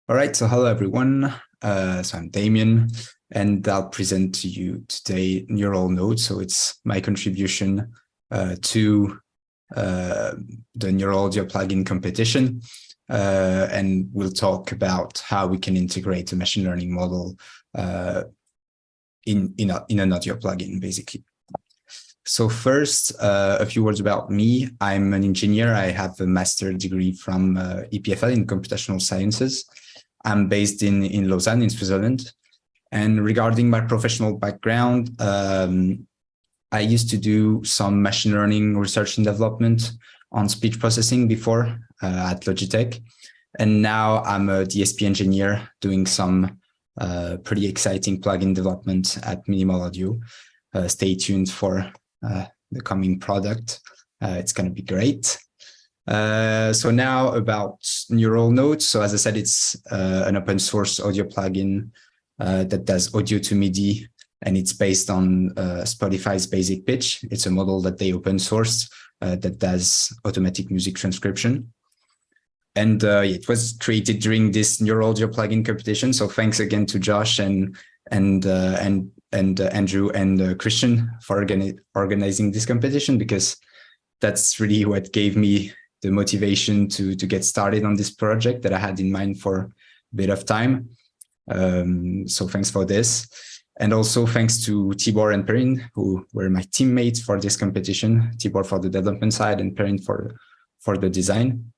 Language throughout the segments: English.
All right, so hello everyone. So I'm Damien, and I'll present to you today NeuralNote. So it's my contribution to the Neural Audio plugin competition, and we'll talk about how we can integrate a machine learning model in an audio plugin, basically. So first, a few words about me. I'm an engineer. I have a master's degree from EPFL in computational sciences. I'm based in Lausanne, in Switzerland. And regarding my professional background, I used to do some machine learning research and development on speech processing before at Logitech. And now I'm a DSP engineer doing some pretty exciting plugin development at Minimal Audio. Stay tuned for the coming product. It's going to be great. So now about NeuralNote. So as I said, it's an open source audio plugin that does audio-to-MIDI, and it's based on Spotify's BasicPitch. It's a model that they open sourced that does automatic music transcription. And it was created during this Neural Audio plugin competition. So thanks again to Josh and Andrew and Christian for organizing this competition, because that's really what gave me the motivation to get started on this project that I had in mind for a bit of time. So thanks for this. And also thanks to Tibor and Perrine, who were my teammates for this competition. Tibor for the development side and Perrine for the design.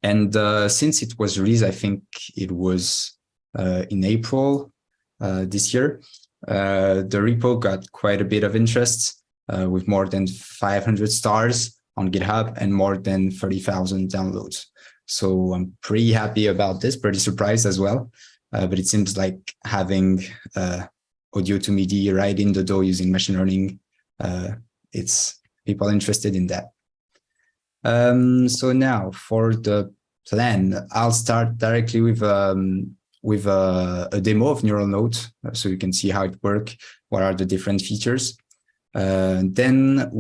And since it was released, I think it was in April this year, the repo got quite a bit of interest with more than 500 stars on GitHub and more than 30,000 downloads. So I'm pretty happy about this, pretty surprised as well. But it seems like having audio-to-MIDI right in the door using machine learning, it's people interested in that. So now for the plan, I'll start directly with a demo of NeuralNote, so you can see how it works, what are the different features. Then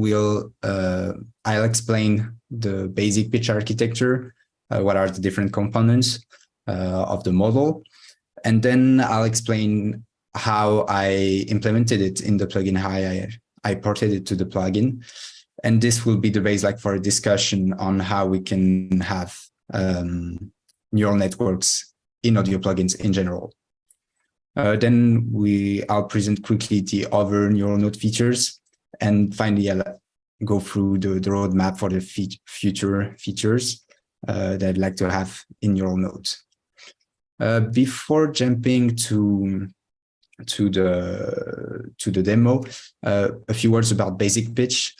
I'll explain the BasicPitch architecture, what are the different components of the model, and then I'll explain how I implemented it in the plugin, how I ported it to the plugin. And this will be the base for a discussion on how we can have neural networks in audio plugins in general. Then I'll present quickly the other NeuralNote features, and finally I'll go through the roadmap for the future features that I'd like to have in NeuralNote. Before jumping to the demo, a few words about BasicPitch.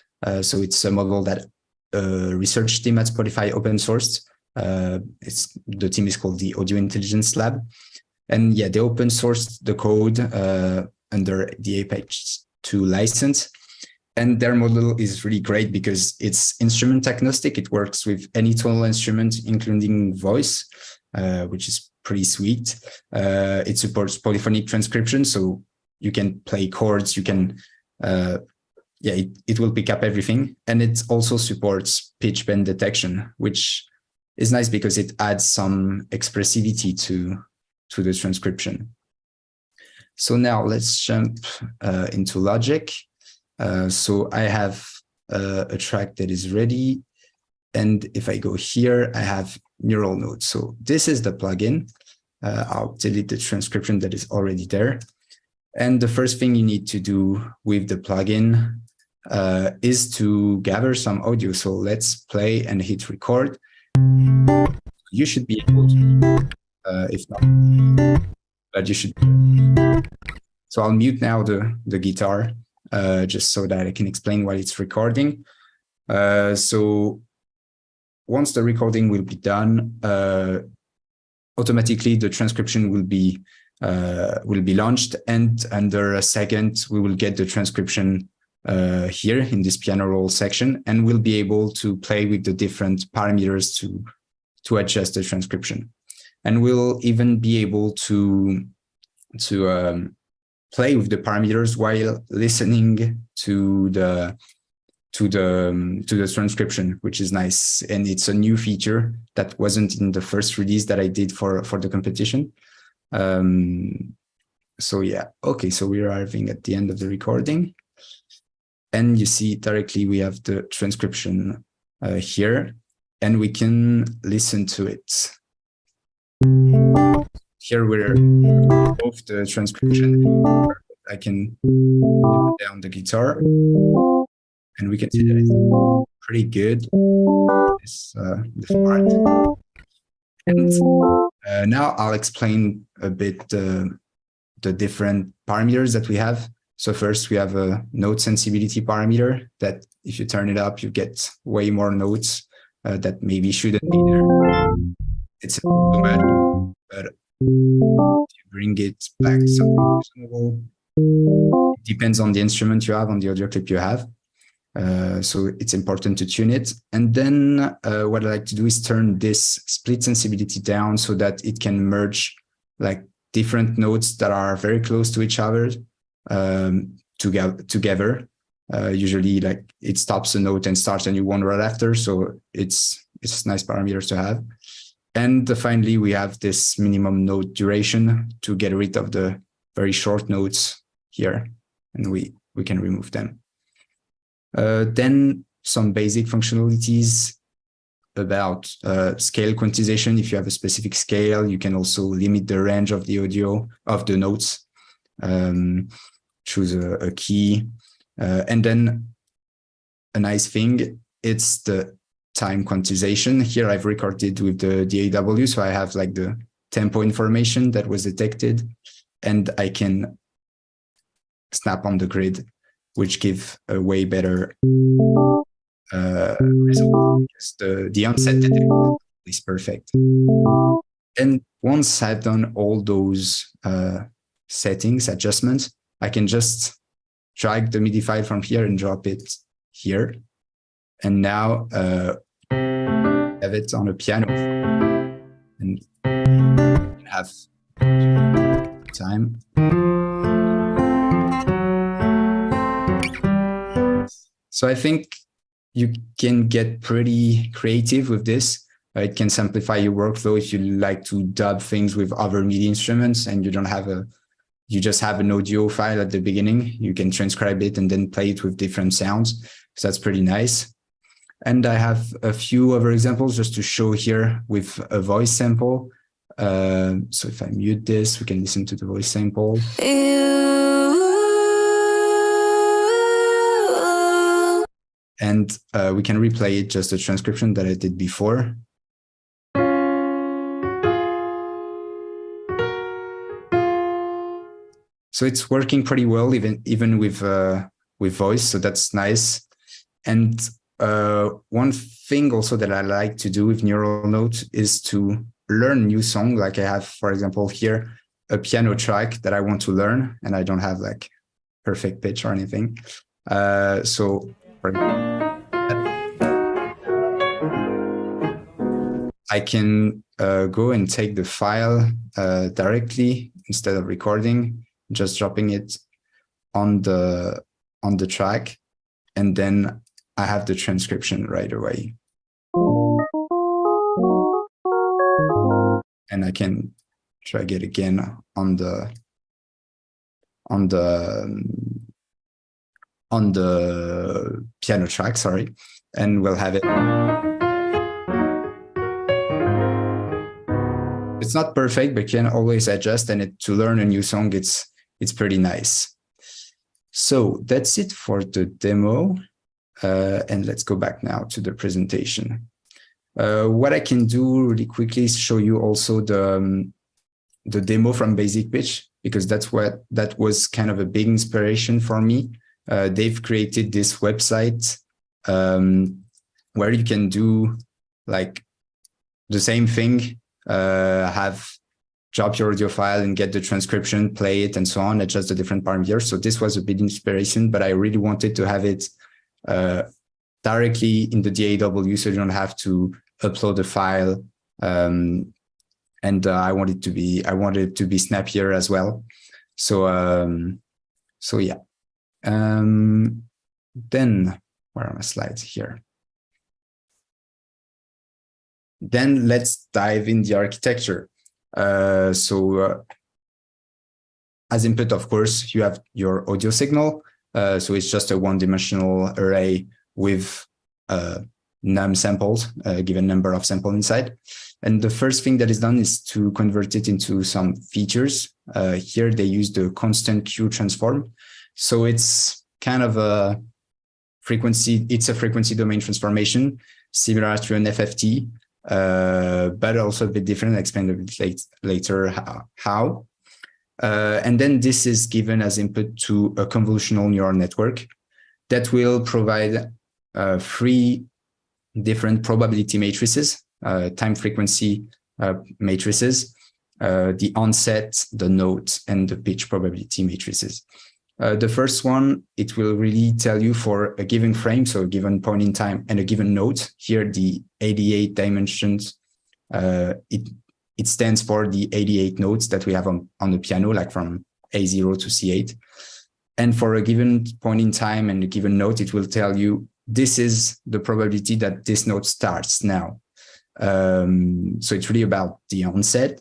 So it's a model that research team at Spotify open sourced. The team is called the Audio Intelligence Lab. And yeah, they open sourced the code under the Apex 2 license. And their model is really great because it's instrument agnostic. It works with any tonal instrument, including voice, which is pretty sweet. It supports polyphonic transcription, so you can play chords, you can, it will pick up everything. And it also supports pitch bend detection, which is nice because it adds some expressivity to the transcription. So now let's jump into Logic. So I have a track that is ready. And if I go here, I have NeuralNote. So this is the plugin. I'll delete the transcription that is already there. And the first thing you need to do with the plugin is to gather some audio. So let's play and hit record. You should be able to, if not, but you should. So I'll mute now the guitar, just so that I can explain while it's recording. So once the recording will be done, automatically the transcription will be launched, and under a second we will get the transcription here in this piano roll section, and we'll be able to play with the different parameters to adjust the transcription. And we'll even be able to play with the parameters while listening to the to the transcription, which is nice. And it's a new feature that wasn't in the first release that I did for the competition. So yeah, okay, so we're arriving at the end of the recording. And you see directly we have the transcription here, and we can listen to it. Here we're both the transcription. I can turn down the guitar, and we can see that it's pretty good, this part. And now I'll explain a bit the different parameters that we have. So first we have a note sensibility parameter that if you turn it up, you get way more notes that maybe shouldn't be there. It's too much, but if you bring it back to something reasonable, it depends on the instrument you have, on the audio clip you have. So it's important to tune it. And then what I like to do is turn this split sensibility down so that it can merge like different notes that are very close to each other together. Usually like it stops a note and starts a new one right after. So it's nice parameters to have. And finally, we have this minimum note duration to get rid of the very short notes here, and we can remove them. Then some basic functionalities about scale quantization. If you have a specific scale, you can also limit the range of the audio of the notes. Choose a key. And then a nice thing, it's the time quantization. Here I've recorded with the DAW, so I have like the tempo information that was detected, and I can snap on the grid, which give a way better result because the onset is perfect. And once I've done all those settings, adjustments, I can just drag the MIDI file from here and drop it here. And now have it on a piano and have time. So I think you can get pretty creative with this. It can simplify your workflow if you like to dub things with other MIDI instruments and you don't have you just have an audio file at the beginning. You can transcribe it and then play it with different sounds. So that's pretty nice. And I have a few other examples just to show here with a voice sample. So if I mute this, we can listen to the voice sample. And we can replay it, just a transcription that I did before. So it's working pretty well, even with voice. So that's nice. And one thing also that I like to do with NeuralNote is to learn new song. Like I have, for example, here a piano track that I want to learn, and I don't have like perfect pitch or anything. So for I can go and take the file directly instead of recording, just dropping it on the track, and then I have the transcription right away. And I can drag it again on the piano track, sorry, and we'll have it. It's not perfect, but you can always adjust, and to learn a new song, it's pretty nice. So that's it for the demo. And let's go back now to the presentation. What I can do really quickly is show you also the demo from BasicPitch, because that was kind of a big inspiration for me. They've created this website where you can do like the same thing, drop your audio file and get the transcription, play it, and so on, adjust the different parameters. So this was a big inspiration, but I really wanted to have it directly in the DAW, so you don't have to upload a file. And I wanted it to be snappier as well. So yeah. Then where are my slides here? Then let's dive in the architecture. As input, of course, you have your audio signal. So it's just a one-dimensional array with num samples, a given number of samples inside. And the first thing that is done is to convert it into some features. Here they use the constant Q transform. So it's kind of a frequency, it's a frequency domain transformation, similar to an FFT, but also a bit different. I'll explain a bit later how. And then this is given as input to a convolutional neural network that will provide 3 different probability matrices, time frequency matrices, the onset, the note, and the pitch probability matrices. The first one, it will really tell you for a given frame, so a given point in time and a given note. Here, the 88 dimensions, it stands for the 88 notes that we have on the piano, like from A0 to C8. And for a given point in time and a given note, it will tell you this is the probability that this note starts now. So it's really about the onset.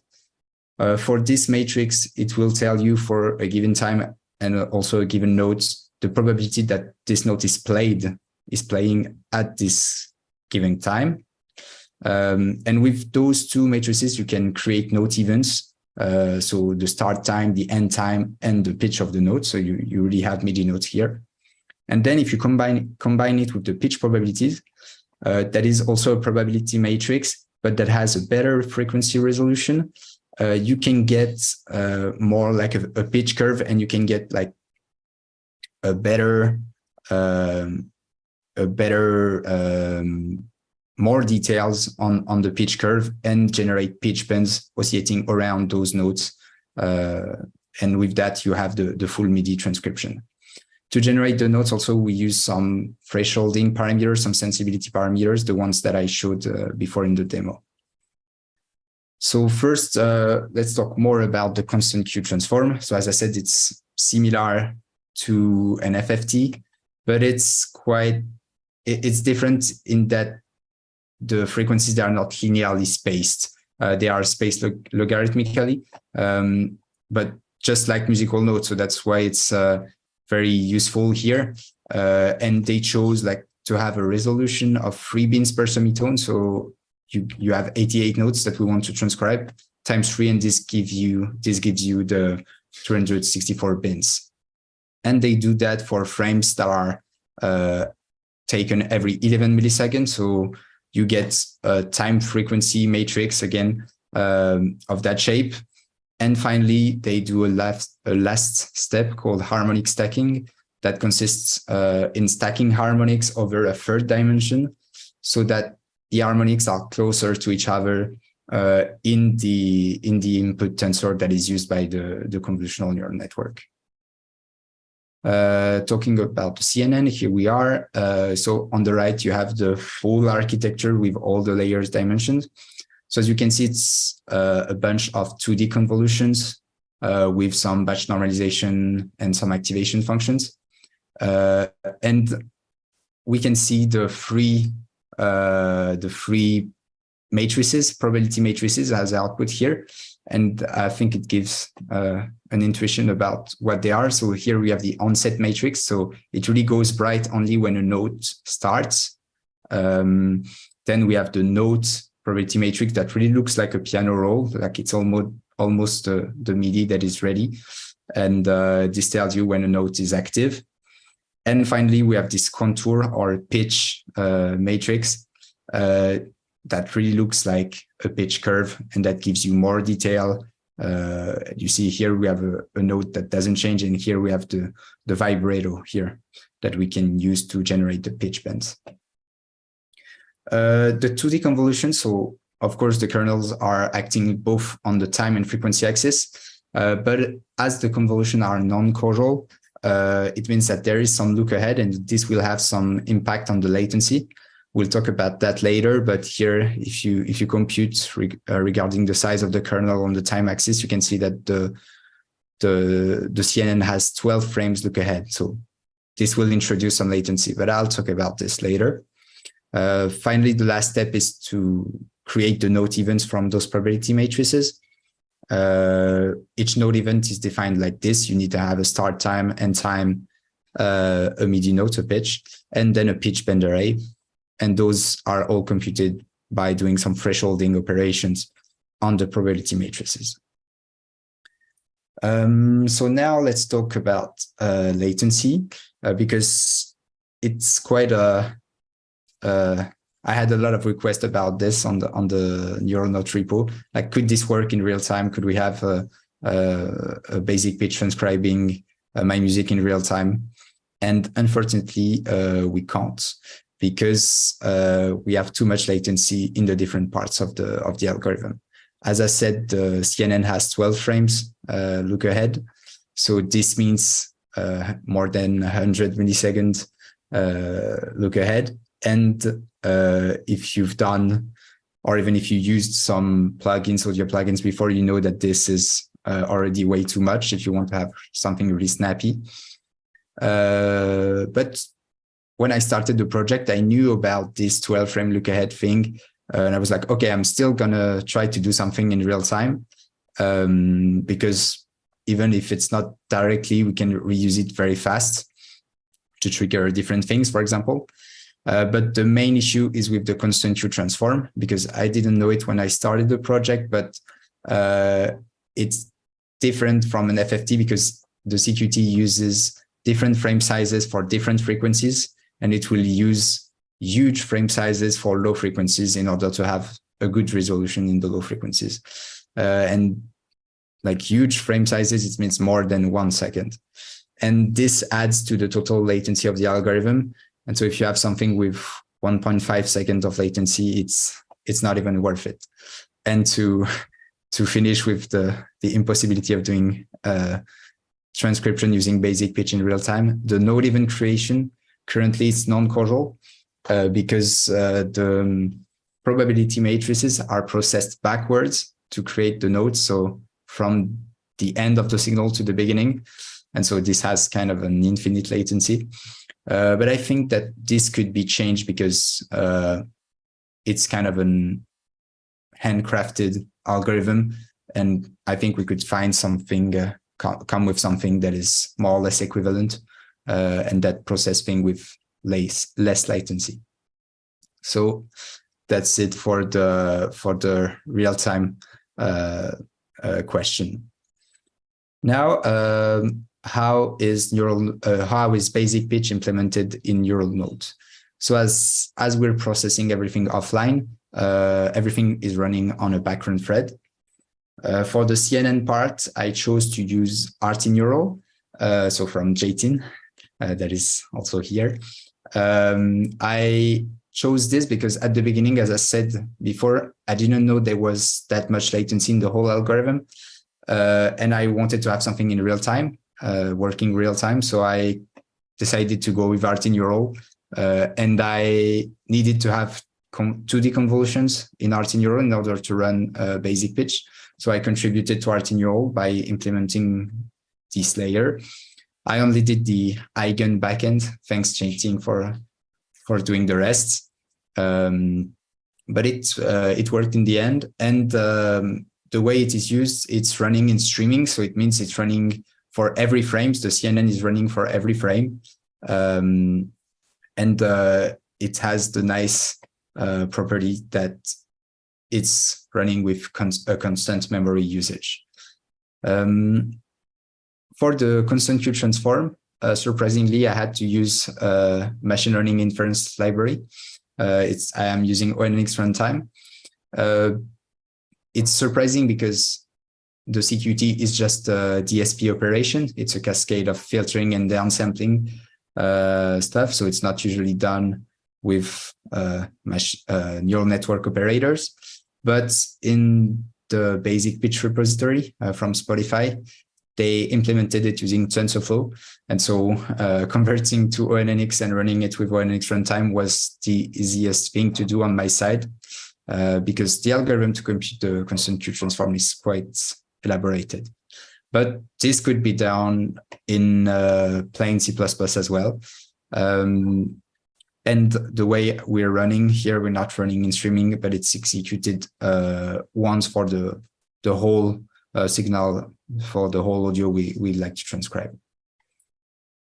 For this matrix, it will tell you for a given time and also a given note, the probability that this note is playing at this given time. And with those 2 matrices, you can create note events. So the start time, the end time, and the pitch of the note. So you really have MIDI notes here. And then if you combine it with the pitch probabilities, that is also a probability matrix, but that has a better frequency resolution. You can get more like a pitch curve, and you can get like a better more details on the pitch curve and generate pitch bands oscillating around those notes. And with that, you have the full MIDI transcription. To generate the notes, also, we use some thresholding parameters, some sensibility parameters, the ones that I showed before in the demo. So first, let's talk more about the constant Q transform. So as I said, it's similar to an FFT, but it's different in that the frequencies, they are not linearly spaced. They are spaced logarithmically, but just like musical notes. So that's why it's very useful here. And they chose like to have a resolution of 3 bins per semitone. So you have 88 notes that we want to transcribe times 3, and this gives you the 264 bins. And they do that for frames that are taken every 11 milliseconds. So you get a time frequency matrix again of that shape. And finally, they do a last step called harmonic stacking that consists in stacking harmonics over a 3rd dimension, so that the harmonics are closer to each other in the input tensor that is used by the convolutional neural network. Talking about the CNN, here we are. So on the right, you have the full architecture with all the layers dimensions. So as you can see, it's a bunch of 2D convolutions with some batch normalization and some activation functions. And we can see the 3 matrices, probability matrices as output here. And I think it gives an intuition about what they are. So here we have the onset matrix. So it really goes bright only when a note starts. Then we have the note probability matrix that really looks like a piano roll, like it's almost the MIDI that is ready. And this tells you when a note is active. And finally, we have this contour or pitch matrix that really looks like a pitch curve, and that gives you more detail. You see here we have a note that doesn't change, and here we have the vibrato here that we can use to generate the pitch bends. The 2D convolution, so of course the kernels are acting both on the time and frequency axis, but as the convolution are non-causal, it means that there is some look ahead, and this will have some impact on the latency. We'll talk about that later, but here, if you compute regarding the size of the kernel on the time axis, you can see that the CNN has 12 frames look ahead. So this will introduce some latency, but I'll talk about this later. Finally, the last step is to create the note events from those probability matrices. Each node event is defined like this. You need to have a start time, end time, a MIDI note, a pitch, and then a pitch bend array. And those are all computed by doing some thresholding operations on the probability matrices. So now let's talk about latency, because it's quite I had a lot of requests about this on the NeuralNote repo. Like, could this work in real time? Could we have a BasicPitch transcribing my music in real time? And unfortunately, we can't, because we have too much latency in the different parts of the algorithm. As I said, the CNN has 12 frames look ahead. So this means more than 100 milliseconds look ahead. And if you've done, or even if you used some plugins, audio plugins before, you know that this is already way too much if you want to have something really snappy. But when I started the project, I knew about this 12 frame look ahead thing. And I was like, okay, I'm still going to try to do something in real time, because even if it's not directly, we can reuse it very fast to trigger different things, for example. But the main issue is with the constant Q transform, because I didn't know it when I started the project, but it's different from an FFT because the CQT uses different frame sizes for different frequencies, and it will use huge frame sizes for low frequencies in order to have a good resolution in the low frequencies. And like huge frame sizes, it means more than 1 second. And this adds to the total latency of the algorithm. And so if you have something with 1.5 seconds of latency, it's not even worth it. And to finish with the impossibility of doing transcription using BasicPitch in real time, the node event creation currently is non-causal because the probability matrices are processed backwards to create the nodes. So from the end of the signal to the beginning. And so this has kind of an infinite latency. But I think that this could be changed because it's kind of an handcrafted algorithm. And I think we could find something, come with something that is more or less equivalent and that process thing with less latency. So that's it for the real-time question. Now, how is BasicPitch implemented in NeuralNote? So as we're processing everything offline, everything is running on a background thread. For the CNN part, I chose to use RT-Neural, so from JTIN, that is also here. I chose this because at the beginning, as I said before, I didn't know there was that much latency in the whole algorithm. And I wanted to have something in real time, working real time. So I decided to go with RT-Neural, and I needed to have 2D convolutions in RT-Neural in order to run BasicPitch. So I contributed to RT-Neural by implementing this layer. I only did the eigen backend, thanks JTIN for doing the rest. But it worked in the end. And the way it is used, it's running in streaming. So it means it's running for every frame. The CNN is running for every frame. And it has the nice property that it's running with a constant memory usage. For the constant Q transform, surprisingly, I had to use a machine learning inference library. I am using ONNX runtime. It's surprising because the CQT is just a DSP operation. It's a cascade of filtering and downsampling stuff. So it's not usually done with neural network operators. But in the BasicPitch repository from Spotify, they implemented it using TensorFlow. And so converting to ONNX and running it with ONNX runtime was the easiest thing to do on my side, because the algorithm to compute the constant Q transform is quite elaborated. but this could be done in plain C++ as well. And the way we're running here, we're not running in streaming, but it's executed once for the whole signal, for the whole audio we like to transcribe.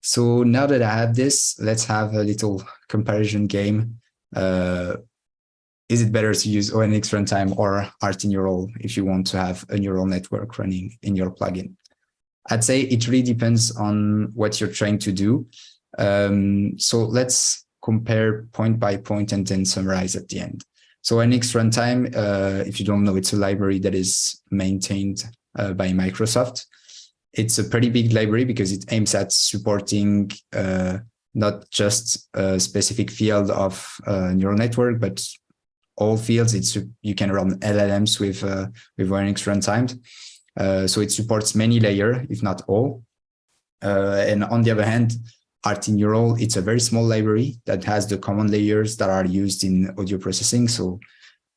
So now that I have this, let's have a little comparison game. Is it better to use ONNX runtime or RT-Neural if you want to have a neural network running in your plugin? I'd say it really depends on what you're trying to do. So let's compare point by point and then summarize at the end. So ONNX runtime, if you don't know, it's a library that is maintained by Microsoft. It's a pretty big library because it aims at supporting not just a specific field of neural network, but all fields. You can run LLMs with ONNX runtime. So it supports many layers, if not all. And on the other hand, RT-Neural, it's a very small library that has the common layers that are used in audio processing. So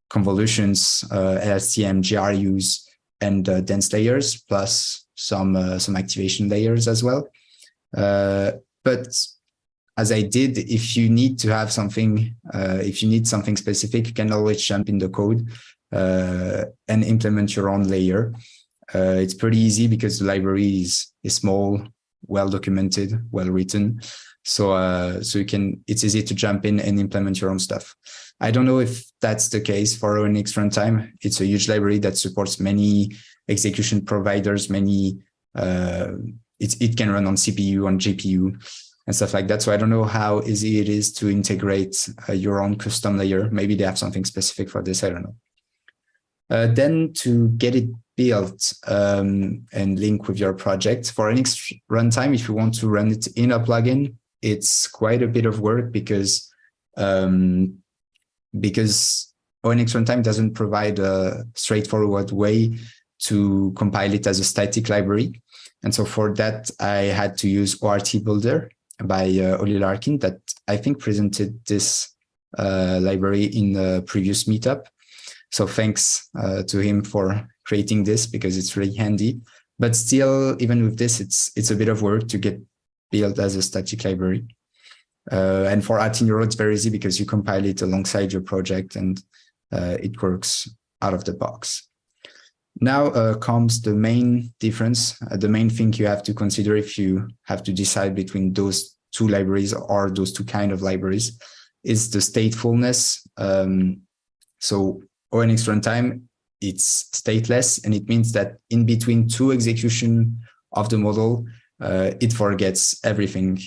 convolutions, LSTM, GRUs, and dense layers, plus some activation layers as well. But as I did, if you need to have something, if you need something specific, you can always jump in the code and implement your own layer. It's pretty easy because the library is small, well documented, well written. So it's easy to jump in and implement your own stuff. I don't know if that's the case for ONNX runtime. It's a huge library that supports many execution providers, it can run on CPU, on GPU, and stuff like that. So I don't know how easy it is to integrate your own custom layer. Maybe they have something specific for this, I don't know. Then to get it built and link with your project, for ONNX runtime, if you want to run it in a plugin, it's quite a bit of work because ONNX runtime doesn't provide a straightforward way to compile it as a static library. And so for that, I had to use ORT Builder by Oli Larkin that I think presented this library in the previous meetup. So thanks to him for creating this because it's really handy. But still, even with this, it's a bit of work to get built as a static library. And for RT-Neural, it's very easy because you compile it alongside your project and it works out of the box. Now comes the main difference, the main thing you have to consider if you have to decide between those two libraries or those two kind of libraries is the statefulness. So ONNX runtime, it's stateless, and it means that in between two execution of the model, it forgets everything.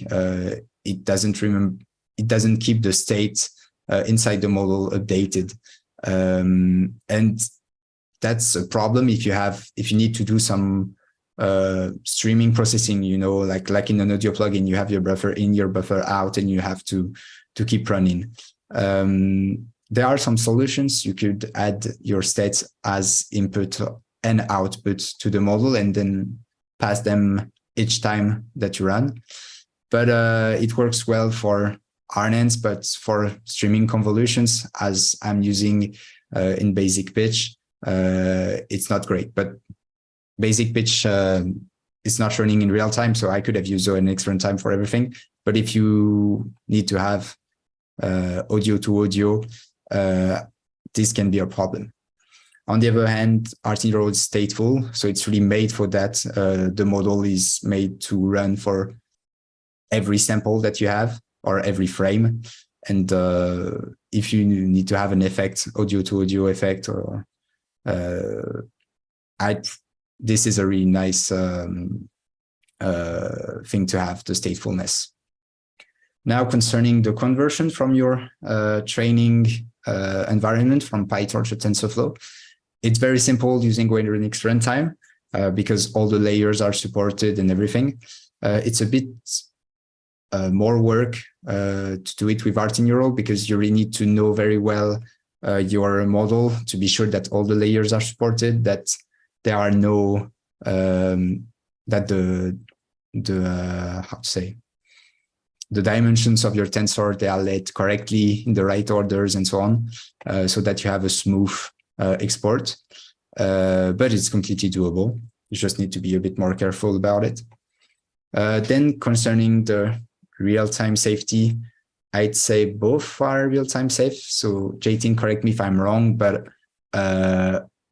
It doesn't keep the state inside the model updated. And that's a problem if you need to do some streaming processing, like in an audio plugin, you have your buffer in, your buffer out, and you have to keep running. There are some solutions. You could add your states as input and output to the model and then pass them each time that you run. But it works well for RNNs, but for streaming convolutions, as I'm using in BasicPitch, it's not great. But BasicPitch is not running in real time, so I could have used ONNX runtime for everything. But if you need to have audio to audio, this can be a problem. On the other hand, RT-Neural is stateful, so it's really made for that. The model is made to run for every sample that you have or every frame. And if you need to have an effect, audio to audio effect, or this is a really nice thing to have, the statefulness. Now, concerning the conversion from your training environment from PyTorch to TensorFlow, it's very simple using ONNX runtime because all the layers are supported and everything. It's a bit more work to do it with RT-Neural because you really need to know very well your model to be sure that all the layers are supported, that there are no, that the dimensions of your tensor, they are laid correctly in the right orders and so on, so that you have a smooth export. But it's completely doable. You just need to be a bit more careful about it. Then concerning the real-time safety, I'd say both are real-time safe. So Jatin, correct me if I'm wrong, but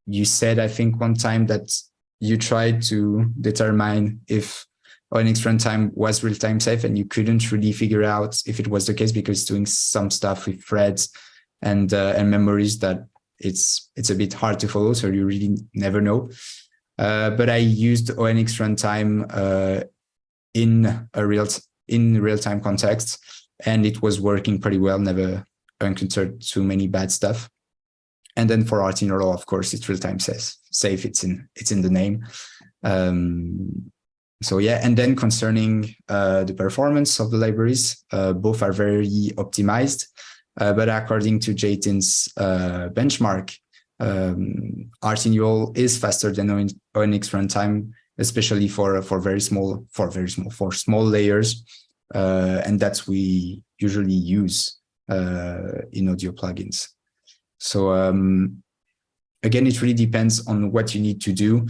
you said, I think one time that you tried to determine if ONX runtime was real-time safe and you couldn't really figure out if it was the case because doing some stuff with threads and memories that it's a bit hard to follow. So you really never know. But I used ONX runtime in real-time context, and it was working pretty well. Never encountered too many bad stuff. And then for RT-Neural, of course, it's real-time safe. It's in the name. So yeah, and then concerning the performance of the libraries, both are very optimized. But according to Jatin's benchmark, RT-Neural is faster than ONX runtime, especially for small layers, and that's we usually use in audio plugins. So again, it really depends on what you need to do.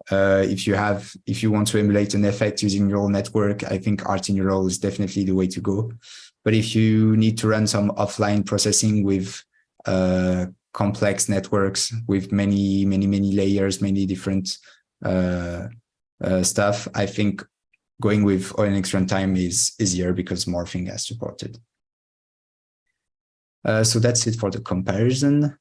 If you want to emulate an effect using neural network, I think RT-Neural is definitely the way to go. But if you need to run some offline processing with complex networks with many layers, many different stuff, I think going with ONX runtime is easier because morphing has supported. So that's it for the comparison.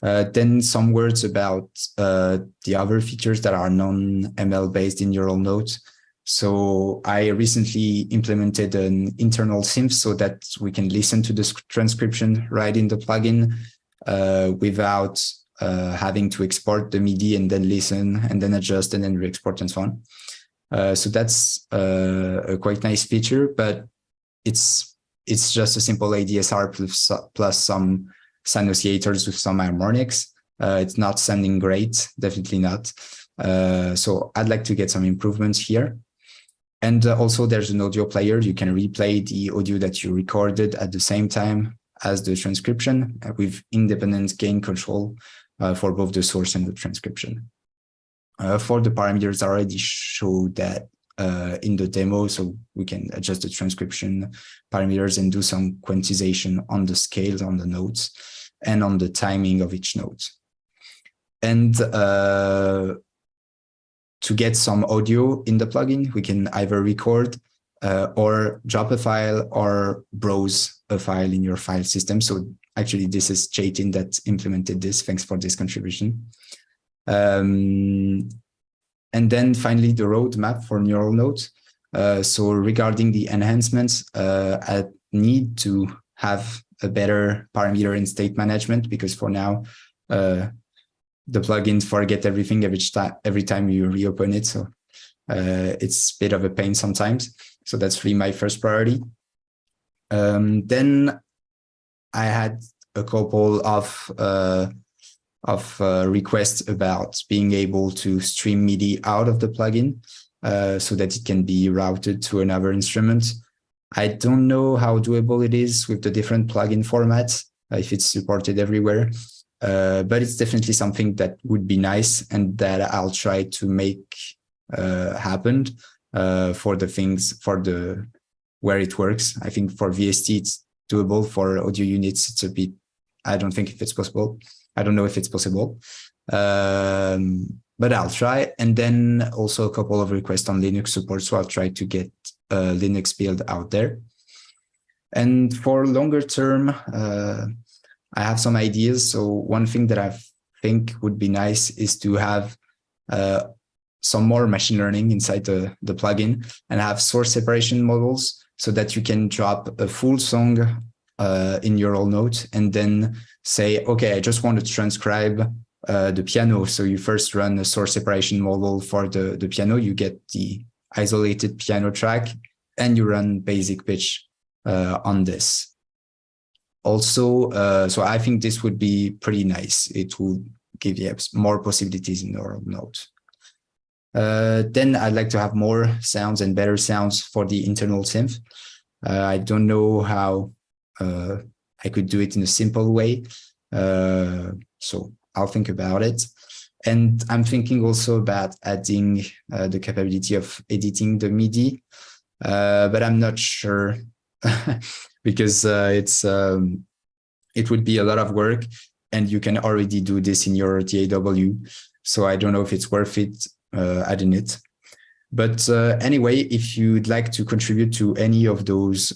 Then some words about the other features that are non-ML based in NeuralNote. So I recently implemented an internal synth so that we can listen to the transcription right in the plugin without having to export the MIDI and then listen and then adjust and then re-export and so on. So that's a quite nice feature, but it's just a simple ADSR plus some sinusoiders with some harmonics. It's not sounding great, definitely not. So I'd like to get some improvements here. And also there's an audio player. You can replay the audio that you recorded at the same time as the transcription with independent gain control for both the source and the transcription. For the parameters, I already showed that in the demo, so we can adjust the transcription parameters and do some quantization on the scales, on the notes, and on the timing of each note. And to get some audio in the plugin, we can either record or drop a file or browse a file in your file system. So actually, this is Jatin that implemented this. Thanks for this contribution. And then finally, the roadmap for NeuralNote. So regarding the enhancements, I need to have a better parameter and state management because for now, the plugins forget everything every time you reopen it. So it's a bit of a pain sometimes. So that's really my first priority. Then I had a couple of requests about being able to stream MIDI out of the plugin so that it can be routed to another instrument. I don't know how doable it is with the different plugin formats, if it's supported everywhere. But it's definitely something that would be nice and that I'll try to make happen for the things where it works. I think for VST it's doable. For audio units it's a bit, I don't think if it's possible. I don't know if it's possible, but I'll try. And then also a couple of requests on Linux support, so I'll try to get a Linux build out there. And for longer term, I have some ideas. So one thing that I think would be nice is to have some more machine learning inside the plugin and have source separation models so that you can drop a full song in NeuralNote and then say, okay, I just want to transcribe the piano. So you first run a source separation model for the piano, you get the isolated piano track, and you run BasicPitch on this. Also, so I think this would be pretty nice. It would give you more possibilities in NeuralNote. Then I'd like to have more sounds and better sounds for the internal synth. I don't know how I could do it in a simple way. So I'll think about it. And I'm thinking also about adding the capability of editing the MIDI, but I'm not sure because it would be a lot of work, and you can already do this in your DAW. So I don't know if it's worth it adding it. But anyway, if you'd like to contribute to any of those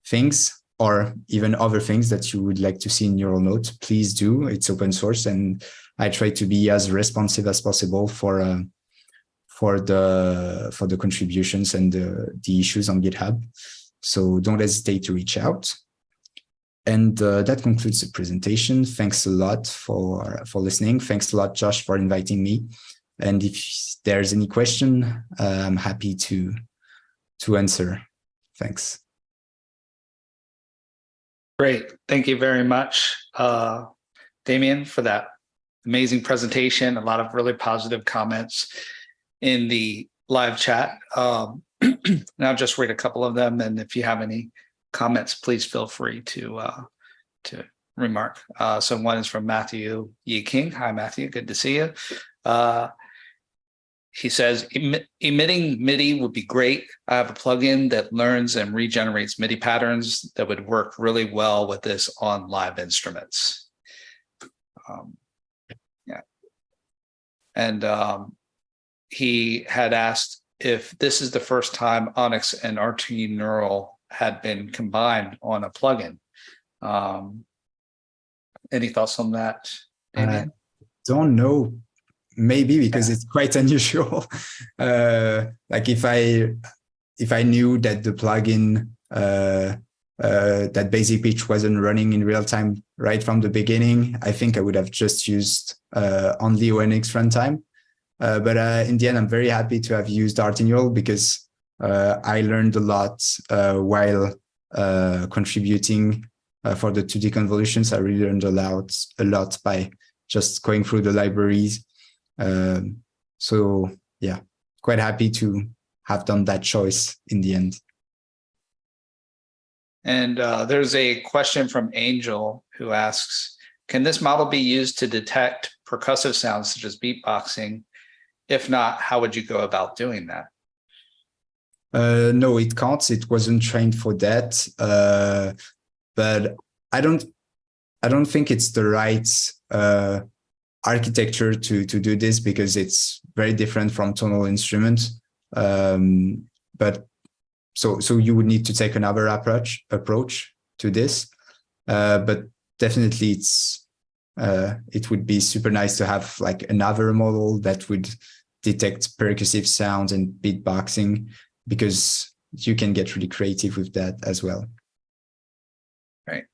things, or even other things that you would like to see in NeuralNote, please do. It's open source, and I try to be as responsive as possible for the contributions and the issues on GitHub. So don't hesitate to reach out. And that concludes the presentation. Thanks a lot for listening. Thanks a lot, Josh, for inviting me. And if there's any question, I'm happy to answer. Thanks. Great. Thank you very much, Damien, for that amazing presentation. A lot of really positive comments in the live chat. And I'll just read a couple of them. And if you have any comments, please feel free to remark. So one is from Matthew Yi King. Hi, Matthew. Good to see you. He says, emitting MIDI would be great. I have a plugin that learns and regenerates MIDI patterns that would work really well with this on live instruments. Yeah. And he had asked if this is the first time Onyx and RT Neural had been combined on a plugin. Any thoughts on that, Damien? Don't know. Maybe because it's quite unusual. Like if I knew that the plugin that BasicPitch wasn't running in real time right from the beginning, I think I would have just used only ONX runtime. But in the end, I'm very happy to have used Artinual because I learned a lot while contributing for the 2D convolutions. I really learned a lot by just going through the libraries. So yeah, quite happy to have done that choice in the end. And there's a question from Angel who asks, can this model be used to detect percussive sounds such as beatboxing? If not, how would you go about doing that? No, it can't. It wasn't trained for that. But I don't think it's the right architecture to do this because it's very different from tonal instruments. But so you would need to take another approach to this. But definitely it would be super nice to have like another model that would detect percussive sounds and beatboxing, because you can get really creative with that as well. Right.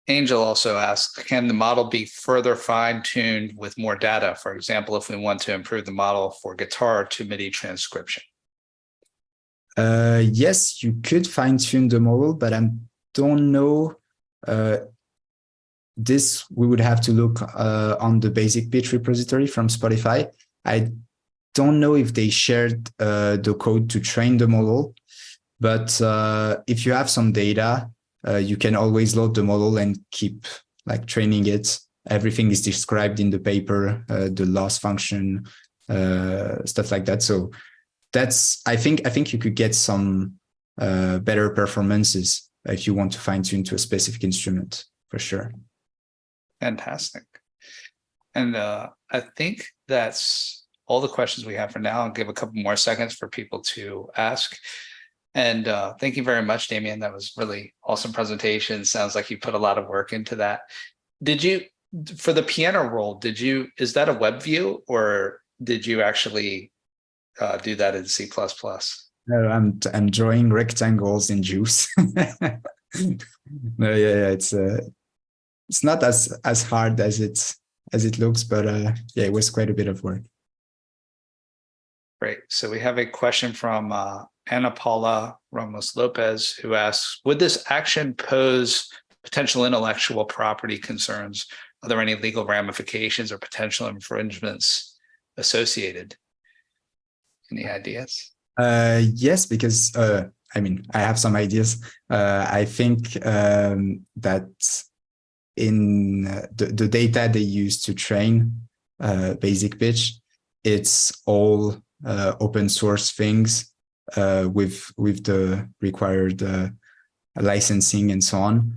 Angel also asks, can the model be further fine-tuned with more data? For example, if we want to improve the model for guitar to MIDI transcription. Yes, you could fine-tune the model, but I don't know. This we would have to look on the BasicPitch repository from Spotify. I don't know if they shared the code to train the model, but if you have some data, you can always load the model and keep like training it. Everything is described in the paper, the loss function, stuff like that. So that's, I think you could get some better performances if you want to fine tune to a specific instrument, for sure. Fantastic. And I think that's all the questions we have for now. I'll give a couple more seconds for people to ask. And thank you very much, Damien. That was really awesome presentation. Sounds like you put a lot of work into that. Did you, for the piano roll, is that a web view, or did you actually do that in C++? No, I'm drawing rectangles in Juice. No, yeah, it's not as hard as it looks, but yeah, it was quite a bit of work. Great. So we have a question from Ana Paula Ramos Lopez, who asks, would this action pose potential intellectual property concerns? Are there any legal ramifications or potential infringements associated? Any ideas? Yes, because I mean, I have some ideas. I think that in the data they use to train BasicPitch. It's all open source things with the required licensing and so on.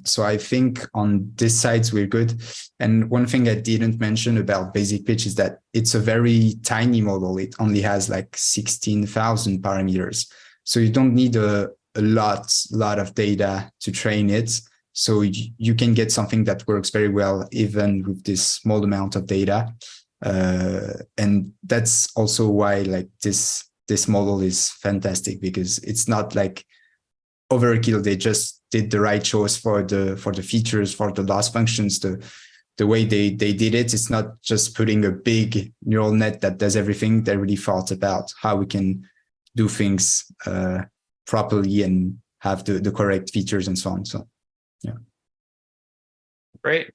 So I think on this side we're good. And one thing I didn't mention about BasicPitch is that it's a very tiny model. It only has like 16,000 parameters. So you don't need a lot of data to train it. So you can get something that works very well, even with this small amount of data. And that's also why like this model is fantastic, because it's not like overkill. They just did the right choice for the features, for the loss functions, the way they did it. It's not just putting a big neural net that does everything. They really thought about how we can do things properly and have the correct features and so on. So yeah. Great.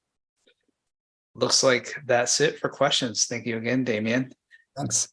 Looks like that's it for questions. Thank you again, Damien. Thanks.